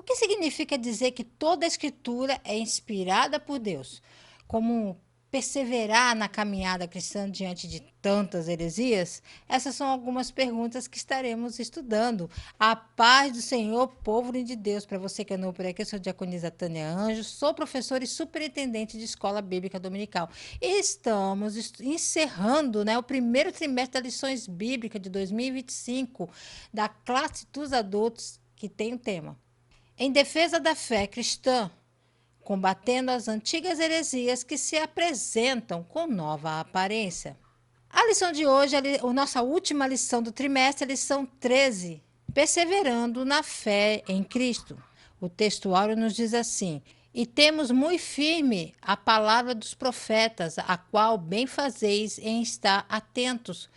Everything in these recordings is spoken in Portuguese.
que significa dizer que toda a Escritura é inspirada por Deus? Como perseverar na caminhada cristã diante de tantas heresias? Essas são algumas perguntas que estaremos estudando. A paz do Senhor, povo de Deus. Para você que é novo por aqui, eu sou a diaconisa Tânia Anjos, sou professora e superintendente de Escola Bíblica Dominical. E estamos encerrando, o primeiro trimestre das lições bíblicas de 2025 da classe dos adultos, que tem o tema Em Defesa da Fé Cristã, combatendo as antigas heresias que se apresentam com nova aparência. A lição de hoje, a nossa última lição do trimestre, a lição 13, perseverando na fé em Cristo. O textuário nos diz assim: e temos muito firme a palavra dos profetas, a qual bem fazeis em estar atentos,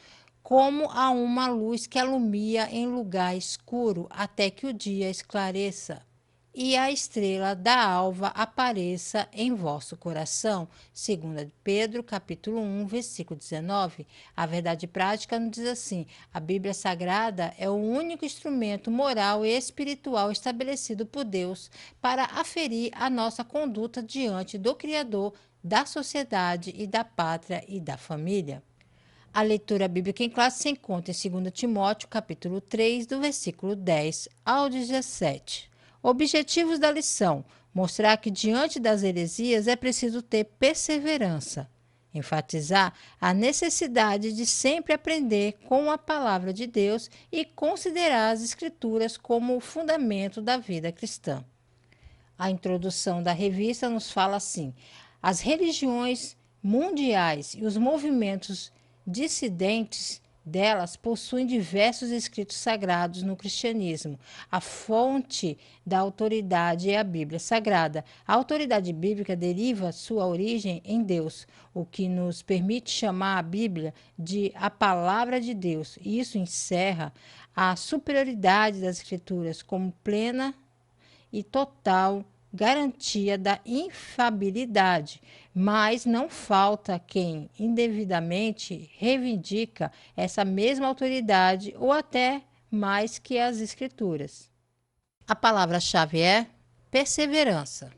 como a uma luz que alumia em lugar escuro, até que o dia esclareça e a estrela da alva apareça em vosso coração. 2 Pedro, capítulo 1, versículo 19. A verdade prática nos diz assim: a Bíblia Sagrada é o único instrumento moral e espiritual estabelecido por Deus para aferir a nossa conduta diante do Criador, da sociedade e da pátria e da família. A leitura bíblica em classe se encontra em 2 Timóteo, capítulo 3, do versículo 10 ao 17. Objetivos da lição: mostrar que diante das heresias é preciso ter perseverança. Enfatizar a necessidade de sempre aprender com a palavra de Deus e considerar as Escrituras como o fundamento da vida cristã. A introdução da revista nos fala assim: as religiões mundiais e os movimentos dissidentes delas possuem diversos escritos sagrados no cristianismo. A fonte da autoridade é a Bíblia Sagrada. A autoridade bíblica deriva sua origem em Deus, o que nos permite chamar a Bíblia de a palavra de Deus. Isso encerra a superioridade das Escrituras como plena e total garantia da infalibilidade, mas não falta quem indevidamente reivindica essa mesma autoridade ou até mais que as Escrituras. A palavra-chave é perseverança.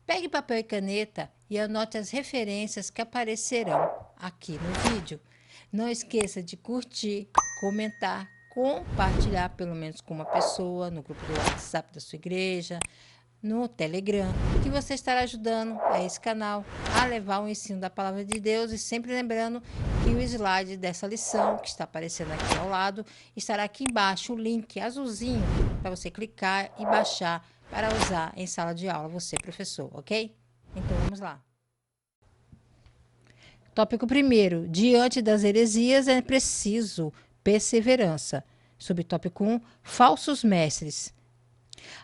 Pegue papel e caneta e anote as referências que aparecerão aqui no vídeo. Não esqueça de curtir, comentar, compartilhar pelo menos com uma pessoa no grupo do WhatsApp da sua igreja, no Telegram, que você estará ajudando a esse canal a levar o ensino da palavra de Deus, e sempre lembrando que o slide dessa lição, que está aparecendo aqui ao lado, estará aqui embaixo, o link azulzinho para você clicar e baixar para usar em sala de aula, você professor, ok? Então vamos lá. Tópico 1: diante das heresias é preciso perseverança. Subtópico 1: falsos mestres.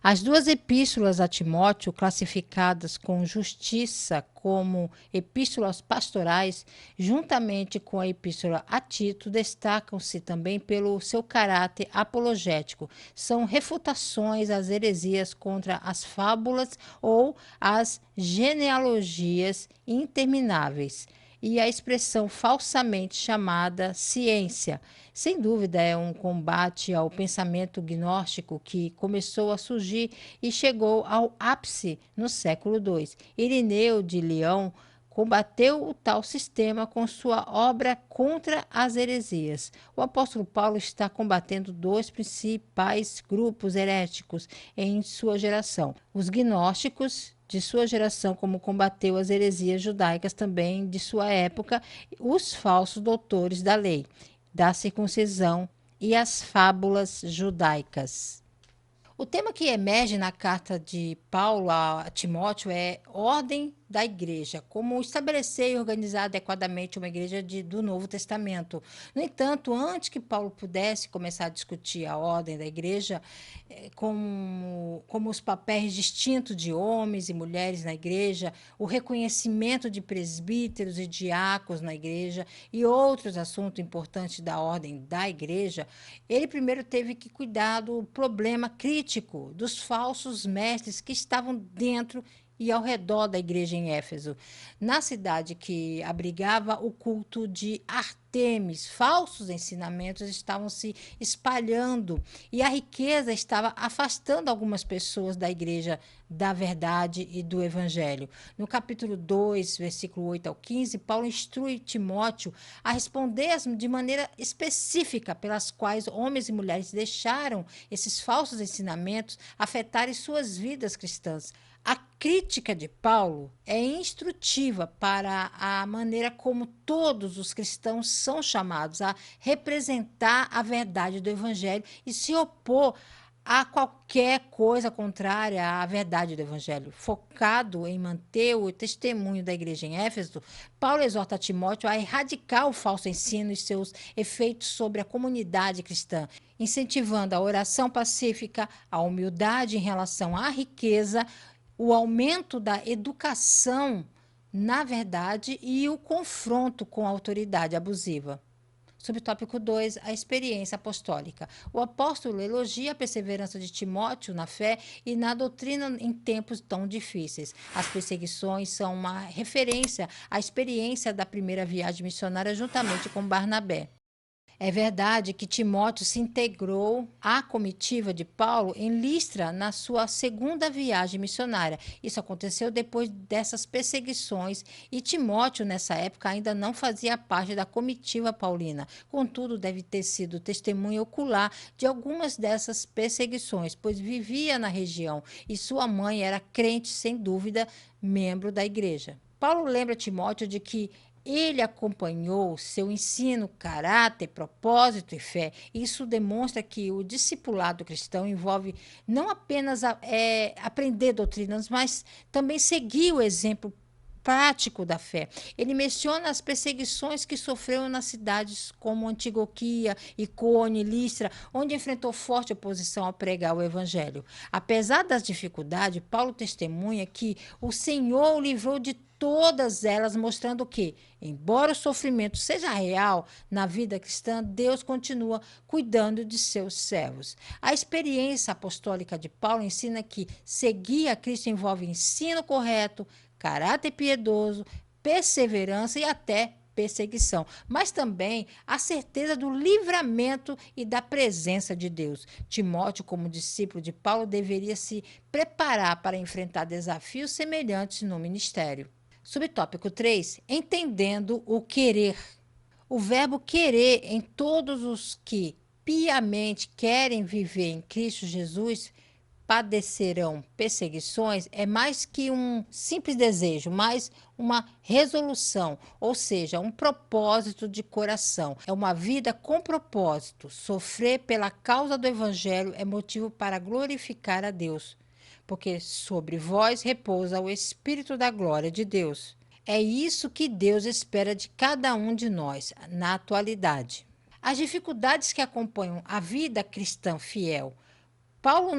As duas epístolas a Timóteo, classificadas com justiça como epístolas pastorais, juntamente com a epístola a Tito, destacam-se também pelo seu caráter apologético. São refutações às heresias contra as fábulas ou as genealogias intermináveis e a expressão falsamente chamada ciência. Sem dúvida, é um combate ao pensamento gnóstico que começou a surgir e chegou ao ápice no século II. Irineu de Leão combateu o tal sistema com sua obra Contra as Heresias. O apóstolo Paulo está combatendo dois principais grupos heréticos em sua geração: os gnósticos, de sua geração, como combateu as heresias judaicas também de sua época, os falsos doutores da lei, da circuncisão e as fábulas judaicas. O tema que emerge na carta de Paulo a Timóteo é ordem da igreja, como estabelecer e organizar adequadamente uma igreja do Novo Testamento. No entanto, antes que Paulo pudesse começar a discutir a ordem da igreja, como os papéis distintos de homens e mulheres na igreja, o reconhecimento de presbíteros e diáconos na igreja e outros assuntos importantes da ordem da igreja, ele primeiro teve que cuidar do problema crítico dos falsos mestres que estavam dentro e ao redor da igreja em Éfeso, na cidade que abrigava o culto de Artemis. Falsos ensinamentos estavam se espalhando e a riqueza estava afastando algumas pessoas da igreja da verdade e do evangelho. No capítulo 2, versículo 8 ao 15, Paulo instrui Timóteo a responder de maneira específica pelas quais homens e mulheres deixaram esses falsos ensinamentos afetarem suas vidas cristãs. A crítica de Paulo é instrutiva para a maneira como todos os cristãos são chamados a representar a verdade do Evangelho e se opor a qualquer coisa contrária à verdade do Evangelho. Focado em manter o testemunho da igreja em Éfeso, Paulo exorta Timóteo a erradicar o falso ensino e seus efeitos sobre a comunidade cristã, incentivando a oração pacífica, a humildade em relação à riqueza, o aumento da educação na verdade e o confronto com a autoridade abusiva. Subtópico 2, a experiência apostólica. O apóstolo elogia a perseverança de Timóteo na fé e na doutrina em tempos tão difíceis. As perseguições são uma referência à experiência da primeira viagem missionária juntamente com Barnabé. É verdade que Timóteo se integrou à comitiva de Paulo em Listra na sua segunda viagem missionária. Isso aconteceu depois dessas perseguições e Timóteo, nessa época, ainda não fazia parte da comitiva paulina. Contudo, deve ter sido testemunha ocular de algumas dessas perseguições, pois vivia na região e sua mãe era crente, sem dúvida, membro da igreja. Paulo lembra Timóteo de que ele acompanhou seu ensino, caráter, propósito e fé. Isso demonstra que o discipulado cristão envolve não apenas aprender doutrinas, mas também seguir o exemplo prático da fé. Ele menciona as perseguições que sofreu nas cidades como Antioquia, Icônio, Listra, onde enfrentou forte oposição a pregar o evangelho. Apesar das dificuldades, Paulo testemunha que o Senhor o livrou de todas elas, mostrando que, embora o sofrimento seja real na vida cristã, Deus continua cuidando de seus servos. A experiência apostólica de Paulo ensina que seguir a Cristo envolve ensino correto, caráter piedoso, perseverança e até perseguição, mas também a certeza do livramento e da presença de Deus. Timóteo, como discípulo de Paulo, deveria se preparar para enfrentar desafios semelhantes no ministério. Subtópico 3, entendendo o querer. O verbo querer em todos os que piamente querem viver em Cristo Jesus padecerão perseguições é mais que um simples desejo, mas uma resolução, ou seja, um propósito de coração. É uma vida com propósito. Sofrer pela causa do Evangelho é motivo para glorificar a Deus, porque sobre vós repousa o Espírito da glória de Deus. É isso que Deus espera de cada um de nós na atualidade. As dificuldades que acompanham a vida cristã fiel, Paulo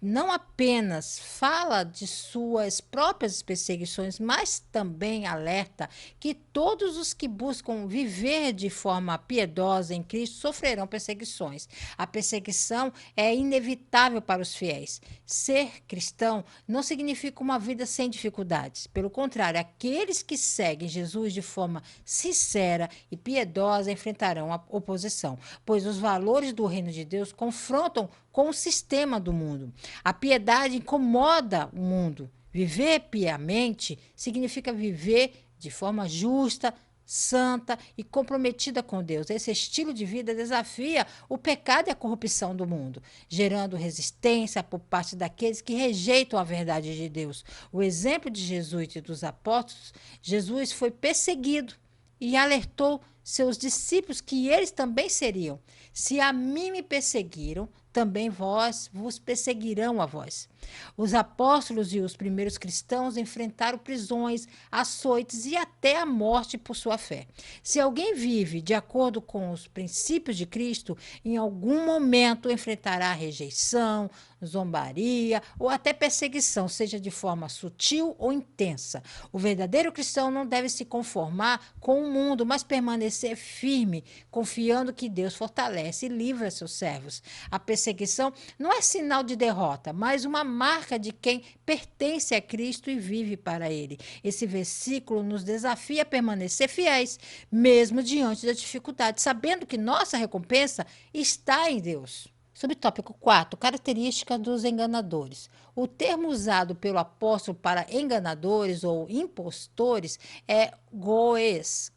não apenas fala de suas próprias perseguições, mas também alerta que todos os que buscam viver de forma piedosa em Cristo sofrerão perseguições. A perseguição é inevitável para os fiéis. Ser cristão não significa uma vida sem dificuldades. Pelo contrário, aqueles que seguem Jesus de forma sincera e piedosa enfrentarão a oposição, pois os valores do reino de Deus confrontam com o sistema do mundo. A piedade incomoda o mundo. Viver piamente significa viver de forma justa, santa e comprometida com Deus. Esse estilo de vida desafia o pecado e a corrupção do mundo, gerando resistência por parte daqueles que rejeitam a verdade de Deus. O exemplo de Jesus e dos apóstolos, Jesus foi perseguido e alertou seus discípulos que eles também seriam. Se a mim me perseguiram, também vos perseguirão a vós. Os apóstolos e os primeiros cristãos enfrentaram prisões, açoites e até a morte por sua fé. Se alguém vive de acordo com os princípios de Cristo, em algum momento enfrentará rejeição, zombaria ou até perseguição, seja de forma sutil ou intensa. O verdadeiro cristão não deve se conformar com o mundo, mas permanecer firme, confiando que Deus fortalece e livra seus servos. A perseguição não é sinal de derrota, mas uma marca de quem pertence a Cristo e vive para Ele. Esse versículo nos desafia a permanecer fiéis, mesmo diante da dificuldade, sabendo que nossa recompensa está em Deus. Subtópico 4. Característica dos enganadores. O termo usado pelo apóstolo para enganadores ou impostores é goes,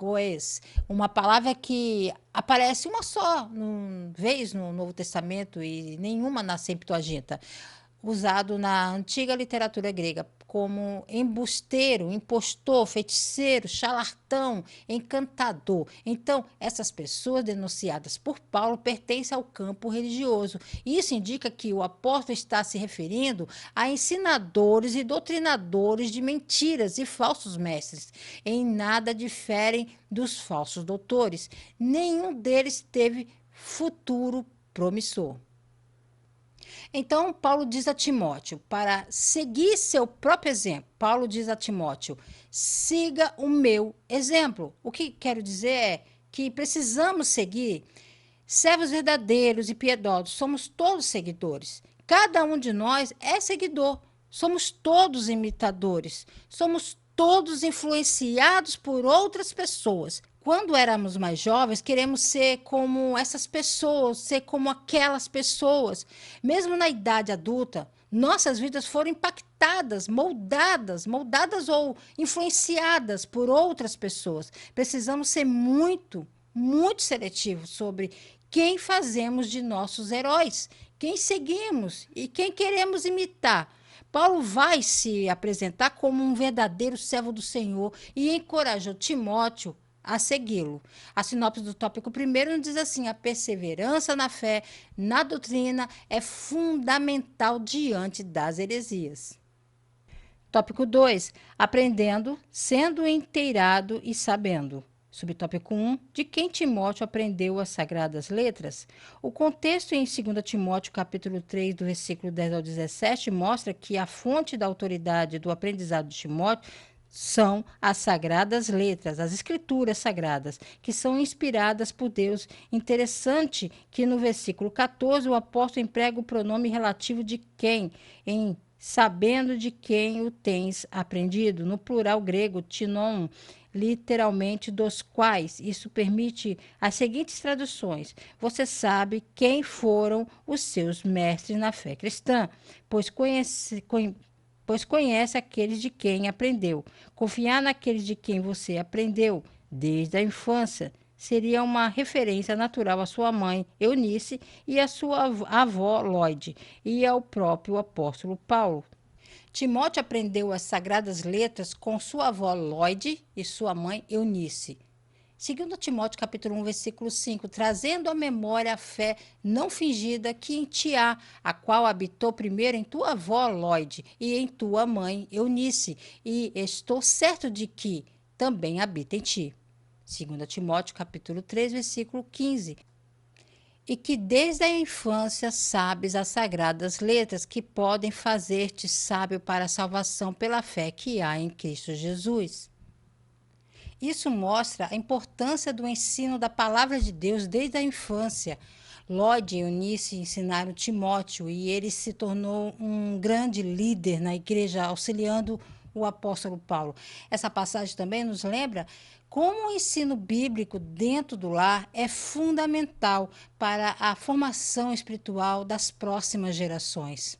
uma palavra que aparece uma só vez no Novo Testamento e nenhuma na Septuaginta, usado na antiga literatura grega como embusteiro, impostor, feiticeiro, charlatão, encantador. Então, essas pessoas denunciadas por Paulo pertencem ao campo religioso. Isso indica que o apóstolo está se referindo a ensinadores e doutrinadores de mentiras e falsos mestres. Em nada diferem dos falsos doutores. Nenhum deles teve futuro promissor. Então, Paulo diz a Timóteo, para seguir seu próprio exemplo, Paulo diz a Timóteo, siga o meu exemplo. O que quero dizer é que precisamos seguir servos verdadeiros e piedosos. Somos todos seguidores. Cada um de nós é seguidor. Somos todos imitadores. Somos todos influenciados por outras pessoas. Quando éramos mais jovens, queremos ser como essas pessoas, ser como aquelas pessoas. Mesmo na idade adulta, nossas vidas foram impactadas, moldadas ou influenciadas por outras pessoas. Precisamos ser muito seletivos sobre quem fazemos de nossos heróis, quem seguimos e quem queremos imitar. Paulo vai se apresentar como um verdadeiro servo do Senhor e encorajou Timóteo a segui-lo. A sinopse do tópico primeiro nos diz assim: a perseverança na fé, na doutrina, é fundamental diante das heresias. Tópico 2. Aprendendo, sendo inteirado e sabendo. Subtópico 1. De quem Timóteo aprendeu as sagradas letras? O contexto em 2 Timóteo, capítulo 3, do versículo 10 ao 17, mostra que a fonte da autoridade do aprendizado de Timóteo são as sagradas letras, as escrituras sagradas, que são inspiradas por Deus. Interessante que no versículo 14 o apóstolo emprega o pronome relativo de quem, em sabendo de quem o tens aprendido, no plural grego, tinon, literalmente dos quais. Isso permite as seguintes traduções: você sabe quem foram os seus mestres na fé cristã, pois conhece aqueles de quem aprendeu. Confiar naqueles de quem você aprendeu desde a infância seria uma referência natural à sua mãe, Eunice, e à sua avó, Lloyd, e ao próprio apóstolo Paulo. Timóteo aprendeu as sagradas letras com sua avó Lloyd e sua mãe Eunice. Segundo Timóteo capítulo 1, versículo 5, trazendo à memória a fé não fingida que em ti há, a qual habitou primeiro em tua avó Lloyd e em tua mãe Eunice, e estou certo de que também habita em ti. Segundo Timóteo capítulo 3, versículo 15. E que desde a infância sabes as sagradas letras que podem fazer-te sábio para a salvação pela fé que há em Cristo Jesus. Isso mostra a importância do ensino da palavra de Deus desde a infância. Lloyd e Eunice ensinaram Timóteo e ele se tornou um grande líder na igreja, auxiliando o apóstolo Paulo. Essa passagem também nos lembra como o ensino bíblico dentro do lar é fundamental para a formação espiritual das próximas gerações.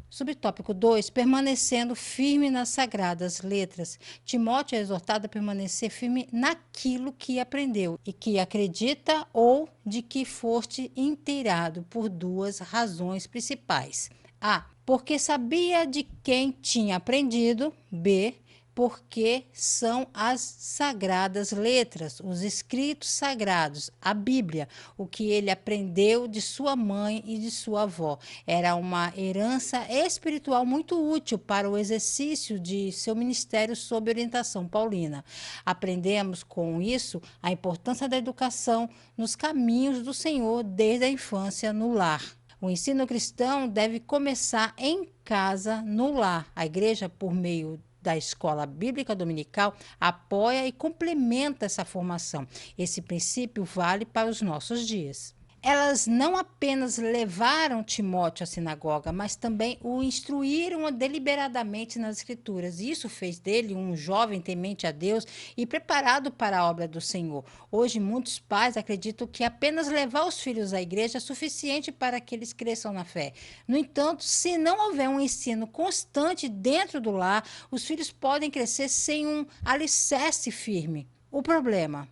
Subtópico 2. Permanecendo firme nas sagradas letras. Timóteo é exortado a permanecer firme naquilo que aprendeu e que acredita ou de que foste inteirado por duas razões principais. A. Porque sabia de quem tinha aprendido. B. Porque são as sagradas letras, os escritos sagrados, a Bíblia, o que ele aprendeu de sua mãe e de sua avó. Era uma herança espiritual muito útil para o exercício de seu ministério sob orientação paulina. Aprendemos com isso a importância da educação nos caminhos do Senhor desde a infância no lar. O ensino cristão deve começar em casa, no lar. A igreja, por meio da escola bíblica dominical, apoia e complementa essa formação. Esse princípio vale para os nossos dias. Elas não apenas levaram Timóteo à sinagoga, mas também o instruíram deliberadamente nas Escrituras. Isso fez dele um jovem temente a Deus e preparado para a obra do Senhor. Hoje, muitos pais acreditam que apenas levar os filhos à igreja é suficiente para que eles cresçam na fé. No entanto, se não houver um ensino constante dentro do lar, os filhos podem crescer sem um alicerce firme. O problema: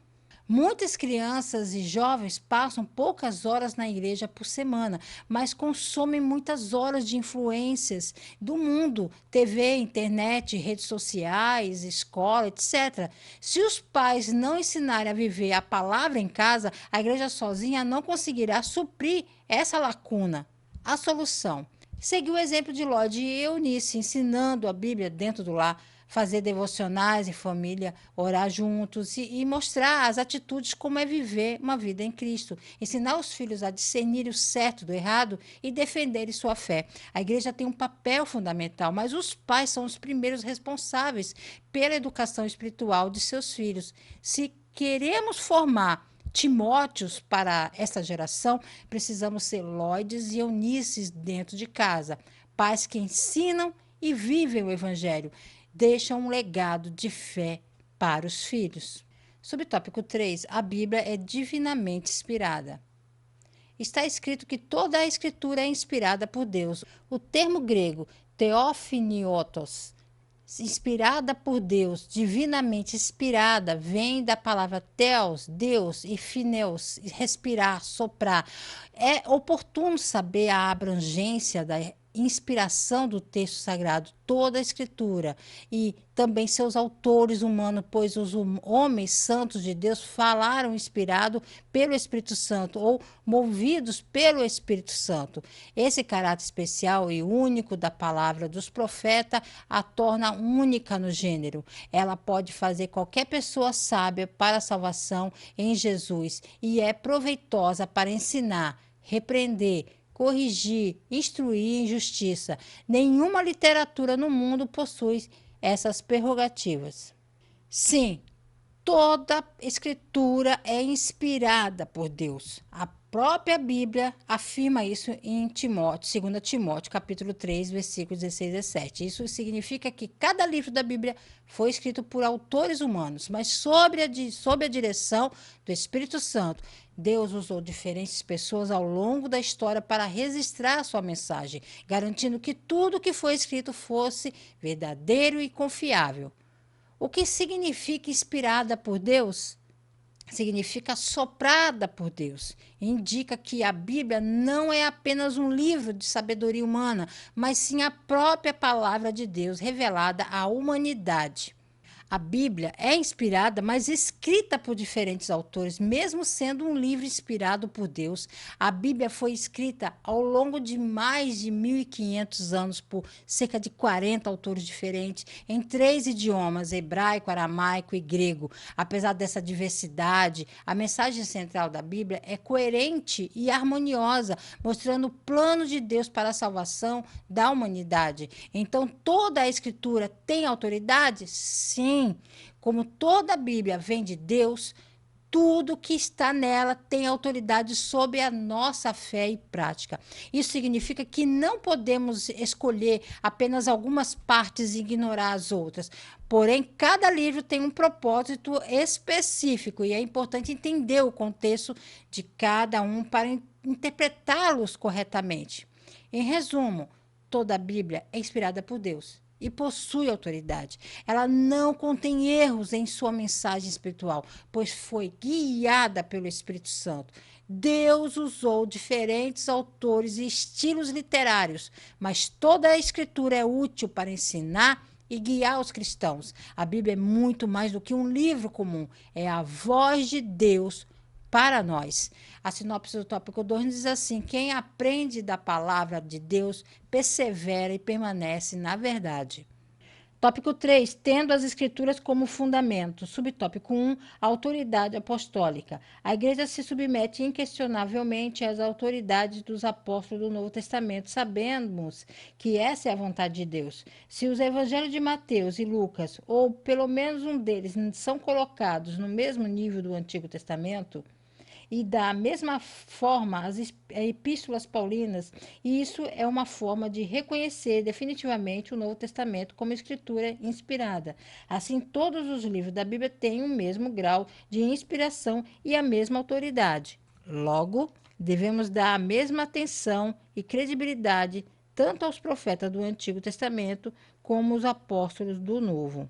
muitas crianças e jovens passam poucas horas na igreja por semana, mas consomem muitas horas de influências do mundo, TV, internet, redes sociais, escola, etc. Se os pais não ensinarem a viver a palavra em casa, a igreja sozinha não conseguirá suprir essa lacuna. A solução: seguir o exemplo de Ló e Eunice, ensinando a Bíblia dentro do lar, fazer devocionais em família, orar juntos e mostrar as atitudes como é viver uma vida em Cristo. Ensinar os filhos a discernir o certo do errado e defenderem sua fé. A igreja tem um papel fundamental, mas os pais são os primeiros responsáveis pela educação espiritual de seus filhos. Se queremos formar Timóteos para essa geração, precisamos ser Lloyds e Eunices dentro de casa. Pais que ensinam e vivem o Evangelho, deixam um legado de fé para os filhos. Subtópico 3. A Bíblia é divinamente inspirada. Está escrito que toda a Escritura é inspirada por Deus. O termo grego theophiniotos, inspirada por Deus, divinamente inspirada, vem da palavra theos, Deus, e phineus, respirar, soprar. É oportuno saber a abrangência da inspiração do texto sagrado, toda a escritura, e também seus autores humanos, pois os homens santos de Deus falaram inspirado pelo Espírito Santo ou movidos pelo Espírito Santo. Esse caráter especial e único da palavra dos profetas a torna única no gênero. Ela pode fazer qualquer pessoa sábia para a salvação em Jesus e é proveitosa para ensinar, repreender, corrigir, instruir em justiça. Nenhuma literatura no mundo possui essas prerrogativas. Sim, toda escritura é inspirada por Deus. A própria Bíblia afirma isso em Timóteo, 2 Timóteo, capítulo 3, versículos 16 e 17. Isso significa que cada livro da Bíblia foi escrito por autores humanos, mas sob a direção do Espírito Santo. Deus usou diferentes pessoas ao longo da história para registrar sua mensagem, garantindo que tudo que foi escrito fosse verdadeiro e confiável. O que significa inspirada por Deus? Significa soprada por Deus. Indica que a Bíblia não é apenas um livro de sabedoria humana, mas sim a própria palavra de Deus revelada à humanidade. A Bíblia é inspirada, mas escrita por diferentes autores, mesmo sendo um livro inspirado por Deus. A Bíblia foi escrita ao longo de mais de 1.500 anos por cerca de 40 autores diferentes, em 3 idiomas, hebraico, aramaico e grego. Apesar dessa diversidade, a mensagem central da Bíblia é coerente e harmoniosa, mostrando o plano de Deus para a salvação da humanidade. Então, toda a Escritura tem autoridade? Sim. Como toda a Bíblia vem de Deus, tudo que está nela tem autoridade sobre a nossa fé e prática. Isso significa que não podemos escolher apenas algumas partes e ignorar as outras. Porém, cada livro tem um propósito específico e é importante entender o contexto de cada um para interpretá-los corretamente. Em resumo, toda a Bíblia é inspirada por Deus e possui autoridade. Ela não contém erros em sua mensagem espiritual, pois foi guiada pelo Espírito Santo. Deus usou diferentes autores e estilos literários, mas toda a escritura é útil para ensinar e guiar os cristãos. A Bíblia é muito mais do que um livro comum, é a voz de Deus para nós. A sinopse do tópico 2 diz assim: quem aprende da palavra de Deus persevera e permanece na verdade. Tópico 3, tendo as escrituras como fundamento. Subtópico 1, autoridade apostólica. A igreja se submete inquestionavelmente às autoridades dos apóstolos do Novo Testamento. Sabemos que essa é a vontade de Deus. Se os evangelhos de Mateus e Lucas, ou pelo menos um deles, são colocados no mesmo nível do Antigo Testamento, e da mesma forma as epístolas paulinas, e isso é uma forma de reconhecer definitivamente o Novo Testamento como escritura inspirada. Assim, todos os livros da Bíblia têm o mesmo grau de inspiração e a mesma autoridade. Logo, devemos dar a mesma atenção e credibilidade tanto aos profetas do Antigo Testamento como aos apóstolos do Novo.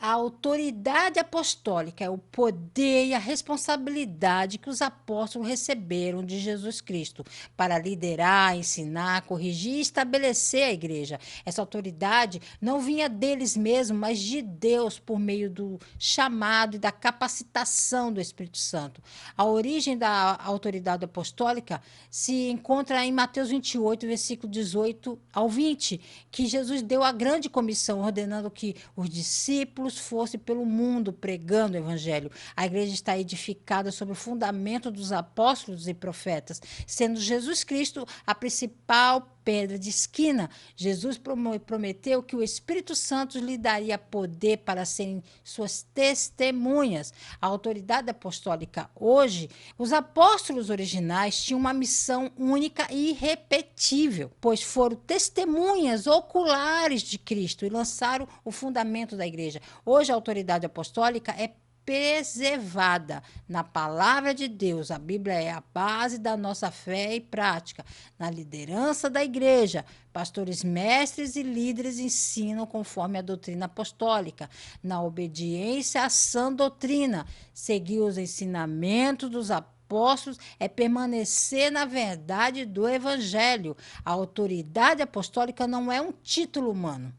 A autoridade apostólica é o poder e a responsabilidade que os apóstolos receberam de Jesus Cristo para liderar, ensinar, corrigir e estabelecer a igreja. Essa autoridade não vinha deles mesmos, mas de Deus por meio do chamado e da capacitação do Espírito Santo. A origem da autoridade apostólica se encontra em Mateus 28, versículo 18 ao 20, que Jesus deu a grande comissão, ordenando que os discípulos fossem pelo mundo pregando o evangelho. A igreja está edificada sobre o fundamento dos apóstolos e profetas, sendo Jesus Cristo a principal pedra de esquina. Jesus prometeu que o Espírito Santo lhe daria poder para serem suas testemunhas. A autoridade apostólica hoje, os apóstolos originais tinham uma missão única e irrepetível, pois foram testemunhas oculares de Cristo e lançaram o fundamento da igreja. Hoje a autoridade apostólica é preservada na palavra de Deus. A Bíblia é a base da nossa fé e prática. Na liderança da igreja, pastores, mestres e líderes ensinam conforme a doutrina apostólica. Na obediência à sã doutrina, seguir os ensinamentos dos apóstolos é permanecer na verdade do evangelho. A autoridade apostólica não é um título humano,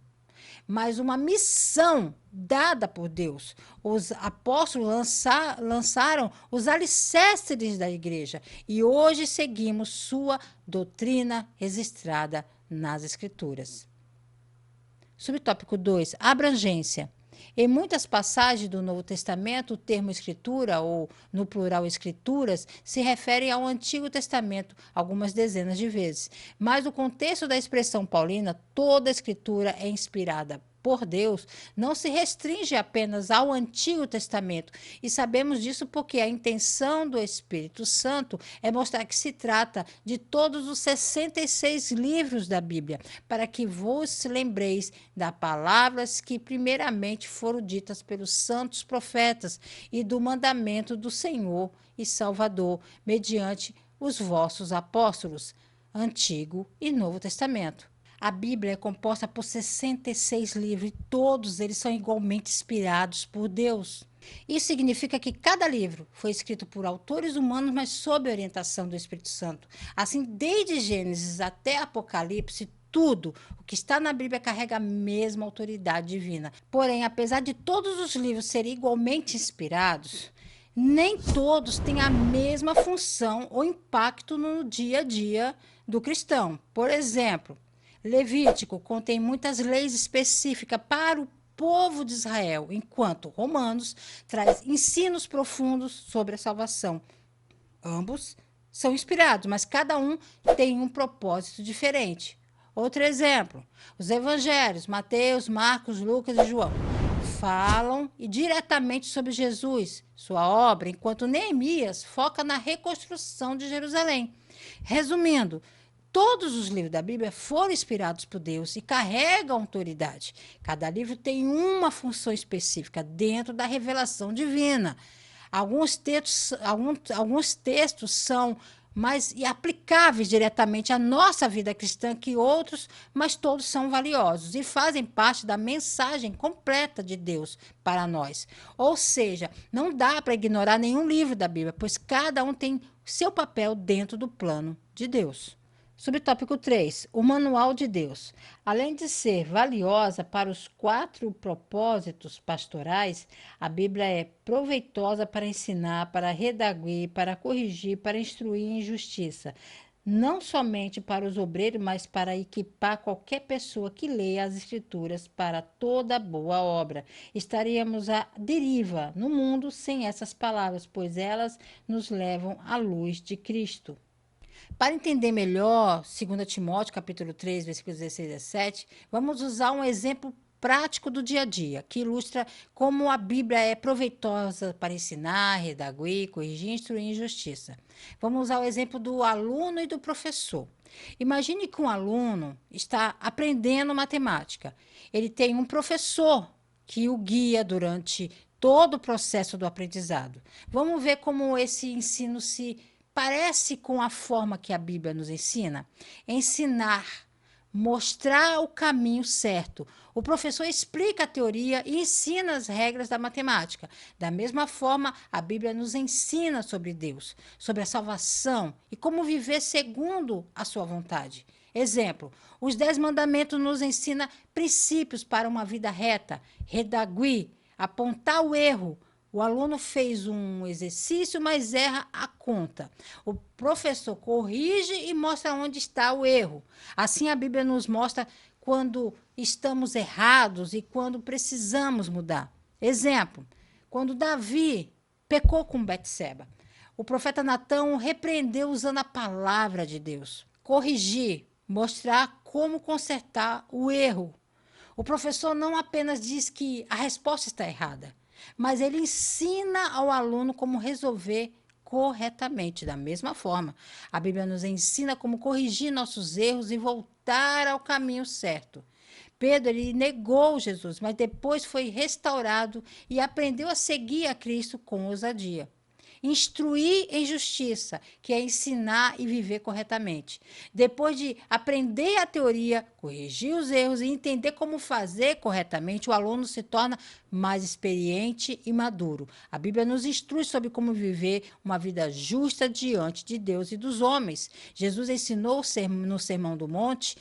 mas uma missão dada por Deus. Os apóstolos lançaram os alicerces da igreja e hoje seguimos sua doutrina registrada nas Escrituras. Subtópico 2. Abrangência. Em muitas passagens do Novo Testamento, o termo escritura, ou no plural escrituras, se refere ao Antigo Testamento algumas dezenas de vezes. Mas o contexto da expressão paulina, toda a escritura é inspirada por Deus, não se restringe apenas ao Antigo Testamento. E sabemos disso porque a intenção do Espírito Santo é mostrar que se trata de todos os 66 livros da Bíblia, para que vos lembreis das palavras que primeiramente foram ditas pelos santos profetas e do mandamento do Senhor e Salvador, mediante os vossos apóstolos, Antigo e Novo Testamento. A Bíblia é composta por 66 livros e todos eles são igualmente inspirados por Deus. Isso significa que cada livro foi escrito por autores humanos, mas sob a orientação do Espírito Santo. Assim, desde Gênesis até Apocalipse, tudo o que está na Bíblia carrega a mesma autoridade divina. Porém, apesar de todos os livros serem igualmente inspirados, nem todos têm a mesma função ou impacto no dia a dia do cristão. Por exemplo, Levítico contém muitas leis específicas para o povo de Israel, enquanto Romanos traz ensinos profundos sobre a salvação. Ambos são inspirados, mas cada um tem um propósito diferente. Outro exemplo, os evangelhos, Mateus, Marcos, Lucas e João, falam diretamente sobre Jesus, sua obra, enquanto Neemias foca na reconstrução de Jerusalém. Resumindo, todos os livros da Bíblia foram inspirados por Deus e carregam autoridade. Cada livro tem uma função específica dentro da revelação divina. Alguns textos são mais aplicáveis diretamente à nossa vida cristã que outros, mas todos são valiosos e fazem parte da mensagem completa de Deus para nós. Ou seja, não dá para ignorar nenhum livro da Bíblia, pois cada um tem seu papel dentro do plano de Deus. Subtópico 3. O Manual de Deus. Além de ser valiosa para os 4 propósitos pastorais, a Bíblia é proveitosa para ensinar, para redarguir, para corrigir, para instruir em justiça. Não somente para os obreiros, mas para equipar qualquer pessoa que leia as Escrituras para toda boa obra. Estaríamos à deriva no mundo sem essas palavras, pois elas nos levam à luz de Cristo. Para entender melhor 2 Timóteo, capítulo 3, versículos 16 a 17, vamos usar um exemplo prático do dia a dia, que ilustra como a Bíblia é proveitosa para ensinar, redarguir, corrigir e instruir em justiça. Vamos usar o exemplo do aluno e do professor. Imagine que um aluno está aprendendo matemática. Ele tem um professor que o guia durante todo o processo do aprendizado. Vamos ver como esse ensino se parece com a forma que a Bíblia nos ensina? Ensinar, mostrar o caminho certo. O professor explica a teoria e ensina as regras da matemática. Da mesma forma, a Bíblia nos ensina sobre Deus, sobre a salvação e como viver segundo a sua vontade. Exemplo, os 10 mandamentos nos ensinam princípios para uma vida reta, redaguir, apontar o erro. O aluno fez um exercício, mas erra a conta. O professor corrige e mostra onde está o erro. Assim, a Bíblia nos mostra quando estamos errados e quando precisamos mudar. Exemplo, quando Davi pecou com Betseba, o profeta Natão o repreendeu usando a palavra de Deus. Corrigir, mostrar como consertar o erro. O professor não apenas diz que a resposta está errada, mas ele ensina ao aluno como resolver corretamente. Da mesma forma, a Bíblia nos ensina como corrigir nossos erros e voltar ao caminho certo. Pedro, ele negou Jesus, mas depois foi restaurado e aprendeu a seguir a Cristo com ousadia. Instruir em justiça, que é ensinar e viver corretamente. Depois de aprender a teoria, corrigir os erros e entender como fazer corretamente, o aluno se torna mais experiente e maduro. A Bíblia nos instrui sobre como viver uma vida justa diante de Deus e dos homens. Jesus ensinou no Sermão do Monte,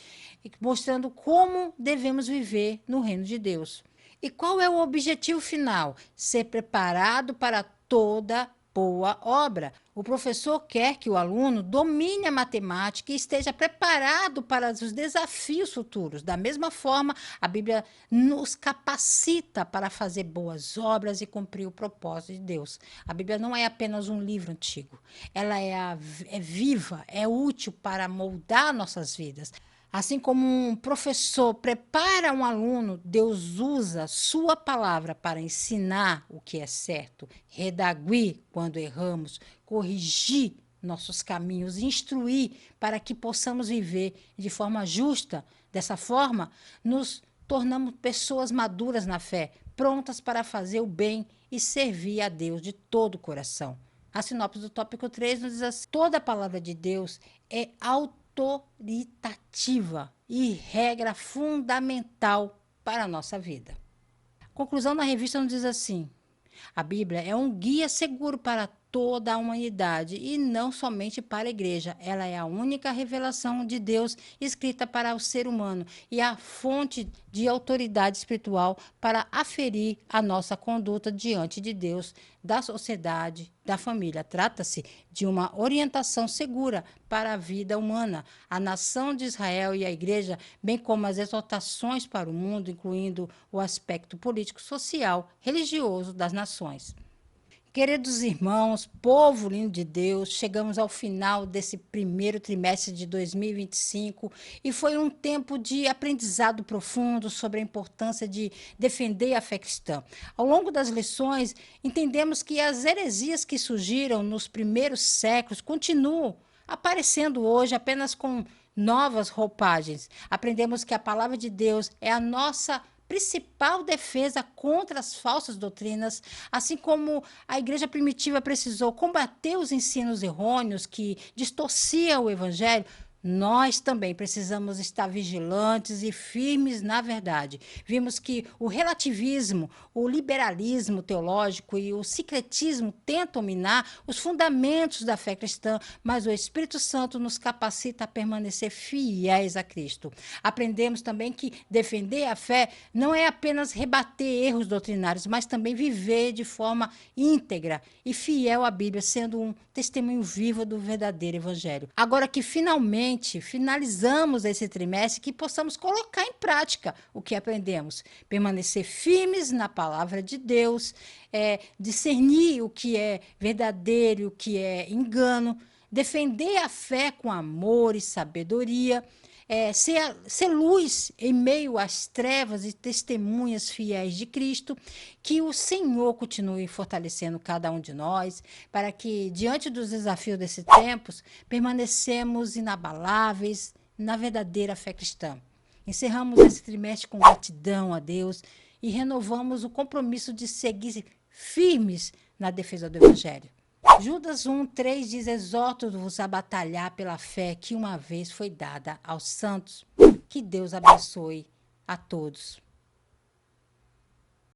mostrando como devemos viver no reino de Deus. E qual é o objetivo final? Ser preparado para toda boa obra. O professor quer que o aluno domine a matemática e esteja preparado para os desafios futuros. Da mesma forma, a Bíblia nos capacita para fazer boas obras e cumprir o propósito de Deus. A Bíblia não é apenas um livro antigo. Ela é viva, é útil para moldar nossas vidas. Assim como um professor prepara um aluno, Deus usa sua palavra para ensinar o que é certo, redaguir quando erramos, corrigir nossos caminhos, instruir para que possamos viver de forma justa. Dessa forma, nos tornamos pessoas maduras na fé, prontas para fazer o bem e servir a Deus de todo o coração. A sinopse do tópico 3 nos diz assim: toda a palavra de Deus é autoritativa e regra fundamental para a nossa vida. A conclusão da revista nos diz assim: a Bíblia é um guia seguro para toda a humanidade e não somente para a igreja. Ela é a única revelação de Deus escrita para o ser humano e a fonte de autoridade espiritual para aferir a nossa conduta diante de Deus, da sociedade, da família. Trata-se de uma orientação segura para a vida humana, a nação de Israel e a igreja, bem como as exortações para o mundo, incluindo o aspecto político, social, religioso das nações. Queridos irmãos, povo lindo de Deus, chegamos ao final desse primeiro trimestre de 2025 e foi um tempo de aprendizado profundo sobre a importância de defender a fé cristã. Ao longo das lições, entendemos que as heresias que surgiram nos primeiros séculos continuam aparecendo hoje apenas com novas roupagens. Aprendemos que a palavra de Deus é a nossa principal defesa contra as falsas doutrinas, assim como a igreja primitiva precisou combater os ensinos errôneos que distorciam o evangelho. Nós também precisamos estar vigilantes e firmes na verdade. Vimos que o relativismo, o liberalismo teológico e o sincretismo tentam minar os fundamentos da fé cristã, mas o Espírito Santo nos capacita a permanecer fiéis a Cristo. Aprendemos também que defender a fé não é apenas rebater erros doutrinários, mas também viver de forma íntegra e fiel à Bíblia, sendo um testemunho vivo do verdadeiro evangelho. Agora que finalizamos esse trimestre, que possamos colocar em prática o que aprendemos, permanecer firmes na palavra de Deus, discernir o que é verdadeiro, o que é engano, defender a fé com amor e sabedoria, ser luz em meio às trevas e testemunhas fiéis de Cristo, que o Senhor continue fortalecendo cada um de nós, para que, diante dos desafios desses tempos, permanecemos inabaláveis na verdadeira fé cristã. Encerramos esse trimestre com gratidão a Deus e renovamos o compromisso de seguir firmes na defesa do Evangelho. Judas 1:3 diz: exorto-vos a batalhar pela fé que uma vez foi dada aos santos. Que Deus abençoe a todos.